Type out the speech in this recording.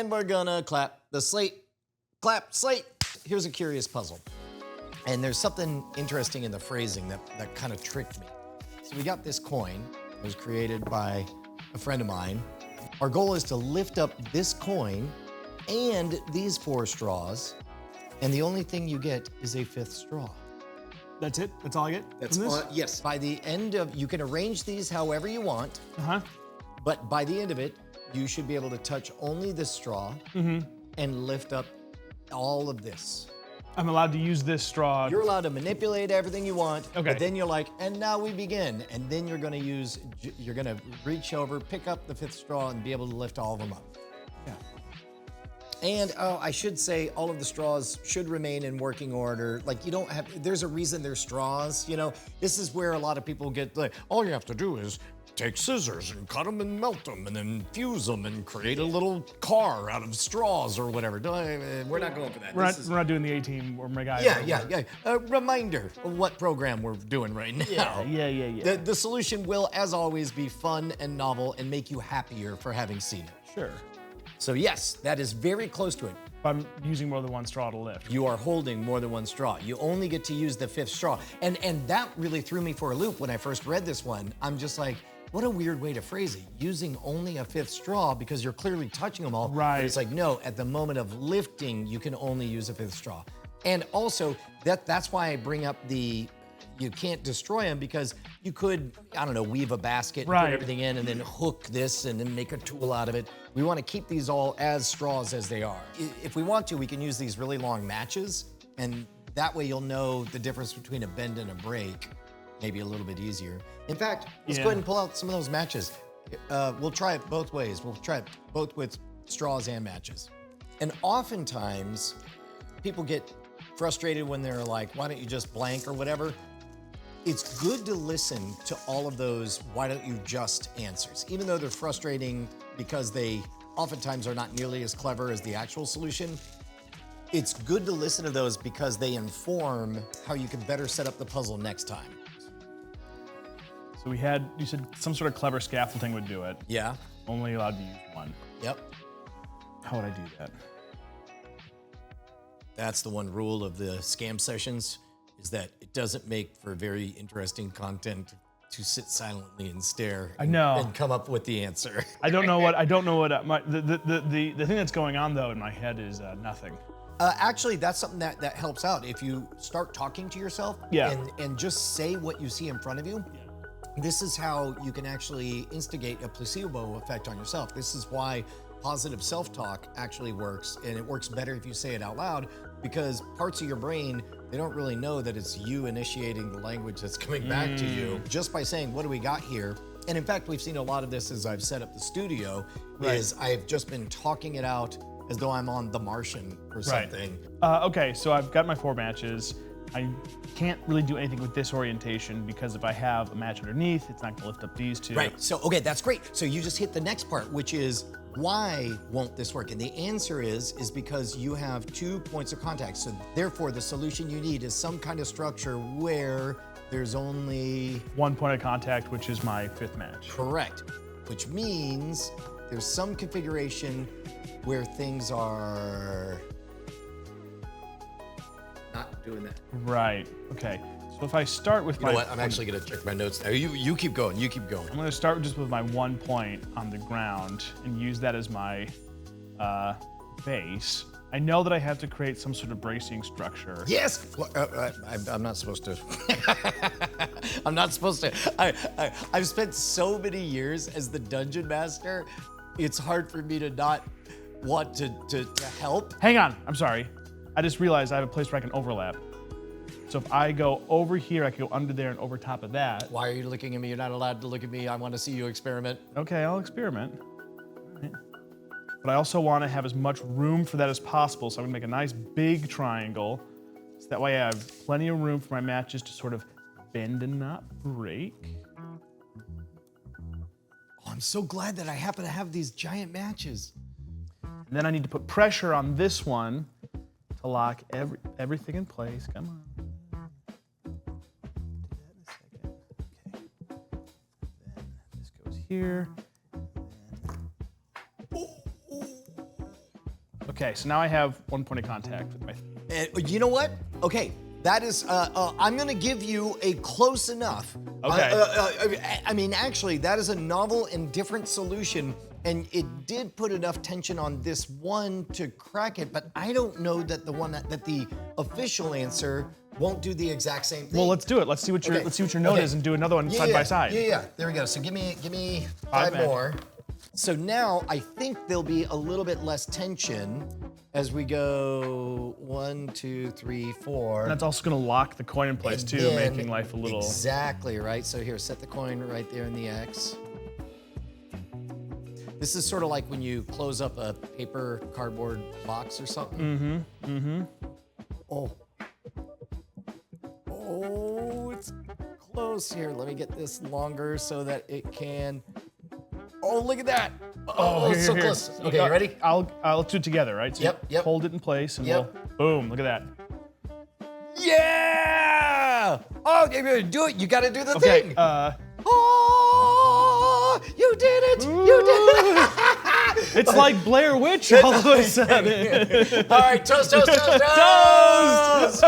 And we're gonna clap the slate. Clap, slate. Here's a curious puzzle. And there's something interesting in the phrasing that kind of tricked me. So we got this coin. It was created by a friend of mine. Our goal is to lift up this coin and these 4 straws, and the only thing you get is a 5th straw. That's it? That's all I get? That's all, yes. By the end of, you can arrange these however you want, but by the end of it, you should be able to touch only this straw and lift up all of this. I'm allowed to use this straw. You're allowed to manipulate everything you want, Okay. but then you're like, and now we begin. And then you're gonna reach over, pick up the 5th straw and be able to lift all of them up. Yeah. And I should say all of the straws should remain in working order. Like you don't have, there's a reason they're straws, you know? This is where a lot of people get like, all you have to do is take scissors and cut them and melt them and then fuse them and create a little car out of straws or whatever. We're not going for that. We're not doing the A-Team or my guy. Yeah. A reminder of what program we're doing right now. Yeah. The solution will, as always, be fun and novel and make you happier for having seen it. Sure. So yes, that is very close to it. If I'm using more than one straw to lift. You are holding more than one straw. You only get to use the 5th straw. And that really threw me for a loop when I first read this one. I'm just like, what a weird way to phrase it. Using only a 5th straw because you're clearly touching them all. Right. But it's like, no, at the moment of lifting, you can only use a 5th straw. And also, that's why I bring up you can't destroy them because you could, I don't know, weave a basket, put everything in, and then hook this and then make a tool out of it. We want to keep these all as straws as they are. If we want to, we can use these really long matches, and that way you'll know the difference between a bend and a break, maybe a little bit easier. In fact, let's go ahead and pull out some of those matches. We'll try it both ways. We'll try it both with straws and matches. And oftentimes, people get frustrated when they're like, why don't you just blank or whatever? It's good to listen to all of those why don't you just answers, even though they're frustrating because they oftentimes are not nearly as clever as the actual solution. It's good to listen to those because they inform how you can better set up the puzzle next time. So you said some sort of clever scaffolding would do it. Yeah. Only allowed to use one. Yep. How would I do that? That's the one rule of the scam sessions, is that it doesn't make for very interesting content to sit silently and stare. I know. And come up with the answer. I don't know what the thing that's going on though in my head is nothing. Actually, that's something that helps out. If you start talking to yourself and just say what you see in front of you, this is how you can actually instigate a placebo effect on yourself. This is why positive self-talk actually works, and it works better if you say it out loud, because parts of your brain, they don't really know that it's you initiating the language that's coming back to you. Just by saying, what do we got here? And in fact, we've seen a lot of this as I've set up the studio, is I've just been talking it out as though I'm on The Martian or something. Okay, so I've got my 4 matches. I can't really do anything with this orientation because if I have a match underneath, it's not gonna lift up these 2. Right, so, okay, that's great. So you just hit the next part, which is, why won't this work? And the answer is because you have 2 points of contact. So therefore, the solution you need is some kind of structure where there's only 1 point of contact, which is my 5th match. Correct, which means there's some configuration where things are not doing that. Right, okay. So if I start with You know what, I'm actually gonna check my notes now. You keep going, you keep going. I'm gonna start just with my 1 point on the ground and use that as my base. I know that I have to create some sort of bracing structure. Yes! I'm not supposed to. I'm not supposed to. I've spent so many years as the dungeon master, it's hard for me to not want to help. Hang on, I'm sorry. I just realized I have a place where I can overlap. So if I go over here, I can go under there and over top of that. Why are you looking at me? You're not allowed to look at me. I want to see you experiment. Okay, I'll experiment. All right. But I also want to have as much room for that as possible, so I'm gonna make a nice big triangle. So that way I have plenty of room for my matches to sort of bend and not break. Oh, I'm so glad that I happen to have these giant matches. And then I need to put pressure on this one to lock everything in place. Come on. Here. Okay, so now I have 1 point of contact with my. You know what? Okay, that is. I'm gonna give you a close enough. Okay. I mean, actually, that is a novel and different solution, and it did put enough tension on this one to crack it. But I don't know that the official answer won't do the exact same thing. Well, let's do it. Let's see what your note is, and do another one side by side. Yeah. There we go. So give me 5 more. So now I think there'll be a little bit less tension as we go 1, 2, 3, 4. And that's also going to lock the coin in place too, making life a little. Exactly right. So here, set the coin right there in the X. This is sort of like when you close up a paper cardboard box or something. Oh, it's close here. Let me get this longer so that it can. Oh, look at that. Oh, here, so here. close. Okay, you ready? I'll do it together, right? So Yep. Hold it in place, and Yep. we'll, boom, look at that. Yeah! Oh, you're gonna do it. You gotta do the Okay, thing. Oh, you did it. You did it. it's like Blair Witch all of a sudden. All right, toast, toast, toast, toast.